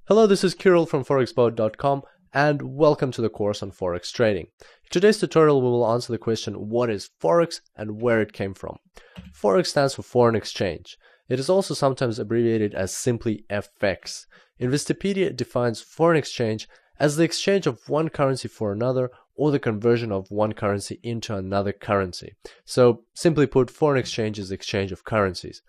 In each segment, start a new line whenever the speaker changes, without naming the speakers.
Hello, this is Kirill from forexboat.com and welcome to the course on Forex trading. In today's tutorial we will answer the question, what is Forex and where it came from? Forex stands for foreign exchange. It is also sometimes abbreviated as simply FX. Investopedia defines foreign exchange as the exchange of one currency for another or the conversion of one currency into another currency. So simply put, foreign exchange is the exchange of currencies.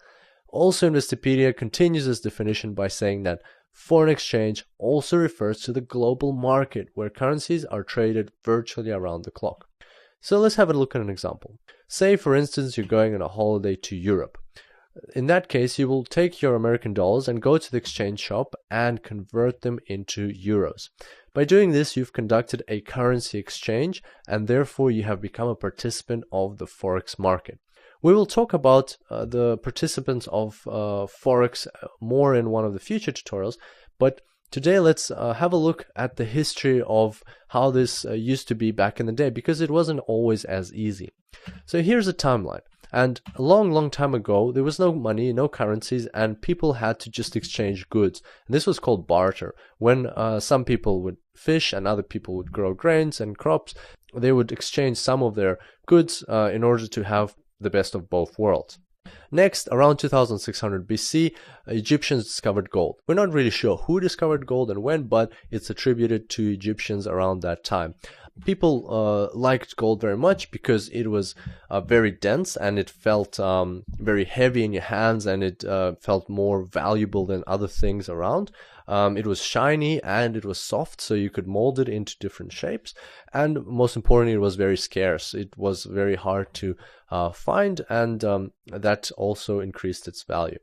Also, Investopedia continues this definition by saying that foreign exchange also refers to the global market where currencies are traded virtually around the clock. So let's have a look at an example. Say, for instance, you're going on a holiday to Europe. In that case, you will take your American dollars and go to the exchange shop and convert them into euros. By doing this, you've conducted a currency exchange and therefore you have become a participant of the Forex market. We will talk about the participants of Forex more in one of the future tutorials, but today let's have a look at the history of how this used to be back in the day, because it wasn't always as easy. So here's a timeline. And a long time ago, there was no money, no currencies, and people had to just exchange goods. And this was called barter. When some people would fish and other people would grow grains and crops, they would exchange some of their goods in order to have the best of both worlds. Next, around 2600 BC, Egyptians discovered gold. We're not really sure who discovered gold and when, but it's attributed to Egyptians around that time. People liked gold very much because it was very dense and it felt very heavy in your hands, and it felt more valuable than other things around. It was shiny and it was soft, so you could mold it into different shapes. And most importantly, it was very scarce. It was very hard to find, and that also increased its value.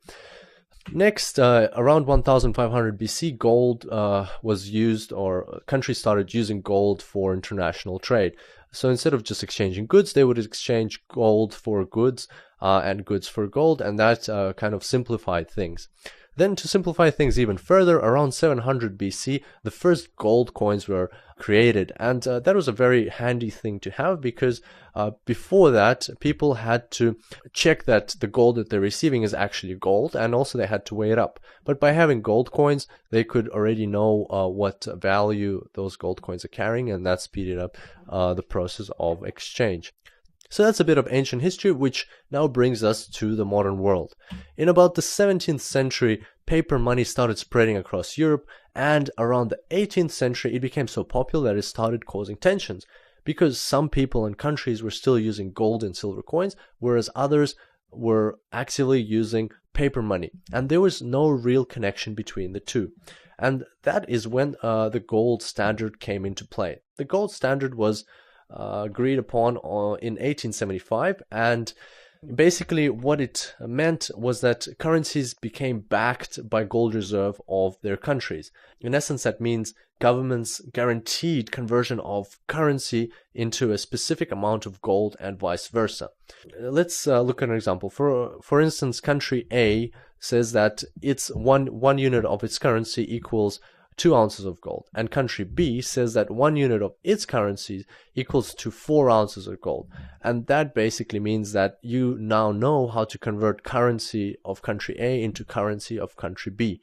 Next, around 1500 BC, gold was used, or countries started using gold for international trade. So instead of just exchanging goods, they would exchange gold for goods and goods for gold, and that kind of simplified things. Then, to simplify things even further, around 700 BC, the first gold coins were created, and that was a very handy thing to have, because before that, people had to check that the gold that they're receiving is actually gold, and also they had to weigh it up. But by having gold coins, they could already know what value those gold coins are carrying, and that speeded up the process of exchange. So that's a bit of ancient history, which now brings us to the modern world. In about the 17th century, paper money started spreading across Europe, and around the 18th century it became so popular that it started causing tensions, because some people and countries were still using gold and silver coins, whereas others were actively using paper money, and there was no real connection between the two. And that is when the gold standard came into play. The gold standard was agreed upon in 1875, and basically what it meant was that currencies became backed by gold reserve of their countries. In essence, that means governments guaranteed conversion of currency into a specific amount of gold and vice versa. Let's look at an example. For instance, country A says that its one unit of its currency equals 2 ounces of gold, and country B says that 1 unit of its currency equals to 4 ounces of gold. And that basically means that you now know how to convert currency of country A into currency of country B.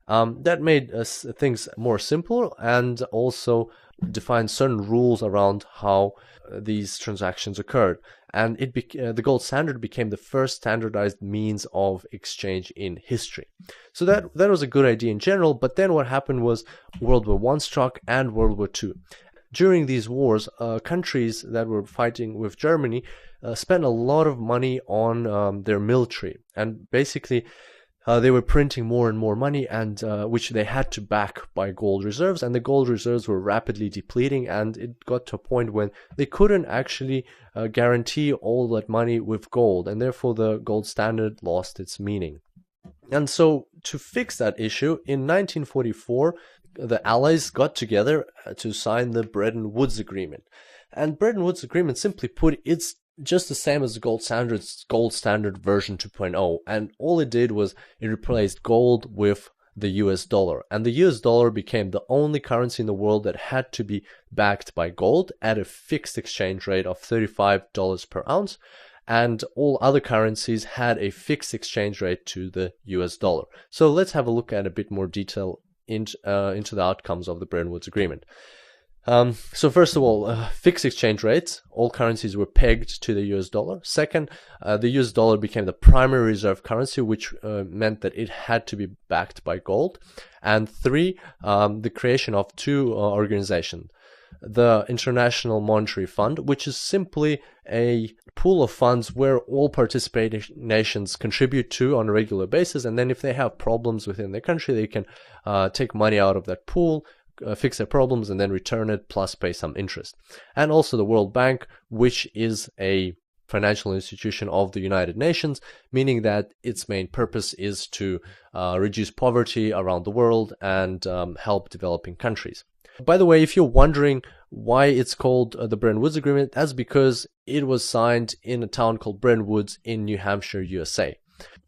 That made things more simple, and also defined certain rules around how these transactions occurred. And the gold standard became the first standardized means of exchange in history. So that was a good idea in general, but then what happened was World War I struck and World War II. During these wars, countries that were fighting with Germany spent a lot of money on their military, and basically they were printing more and more money, and which they had to back by gold reserves, and the gold reserves were rapidly depleting, and it got to a point when they couldn't actually guarantee all that money with gold, and therefore the gold standard lost its meaning. And so to fix that issue, in 1944, the Allies got together to sign the Bretton Woods Agreement. And Bretton Woods Agreement, simply put, it's just the same as the gold standard version 2.0, and all it did was it replaced gold with the US dollar, and the US dollar became the only currency in the world that had to be backed by gold at a fixed exchange rate of $35 per ounce, and all other currencies had a fixed exchange rate to the US dollar. So let's have a look at a bit more detail into the outcomes of the Bretton Woods Agreement. So first of all, fixed exchange rates. All currencies were pegged to the US dollar. Second, the US dollar became the primary reserve currency, which meant that it had to be backed by gold. And three, the creation of two organizations. The International Monetary Fund, which is simply a pool of funds where all participating nations contribute to on a regular basis, and then if they have problems within their country, they can take money out of that pool, fix their problems, and then return it, plus pay some interest. And also the World Bank, which is a financial institution of the United Nations, meaning that its main purpose is to reduce poverty around the world and help developing countries. By the way, if you're wondering why it's called the Bretton Woods Agreement, that's because it was signed in a town called Bretton Woods in New Hampshire, USA.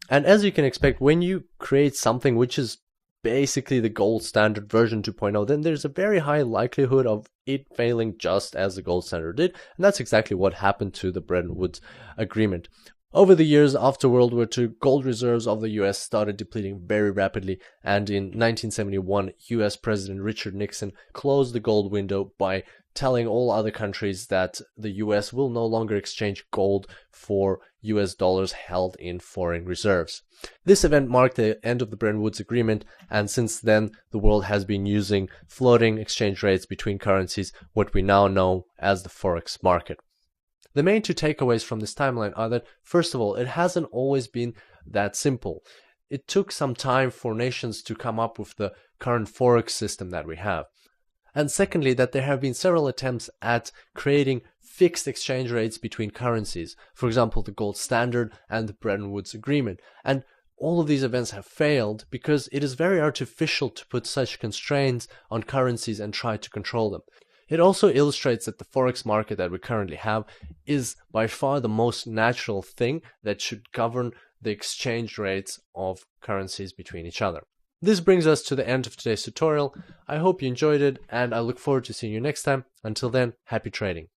And as you can expect, when you create something which is basically the gold standard version 2.0, then there's a very high likelihood of it failing just as the gold standard did. And that's exactly what happened to the Bretton Woods Agreement. Over the years after World War II, gold reserves of the US started depleting very rapidly, and in 1971, US President Richard Nixon closed the gold window by telling all other countries that the US will no longer exchange gold for US dollars held in foreign reserves. This event marked the end of the Bretton Woods Agreement, and since then, the world has been using floating exchange rates between currencies, what we now know as the Forex market. The main two takeaways from this timeline are that, first of all, it hasn't always been that simple. It took some time for nations to come up with the current Forex system that we have. And secondly, that there have been several attempts at creating fixed exchange rates between currencies. For example, the gold standard and the Bretton Woods Agreement. And all of these events have failed because it is very artificial to put such constraints on currencies and try to control them. It also illustrates that the Forex market that we currently have is by far the most natural thing that should govern the exchange rates of currencies between each other. This brings us to the end of today's tutorial. I hope you enjoyed it, and I look forward to seeing you next time. Until then, happy trading.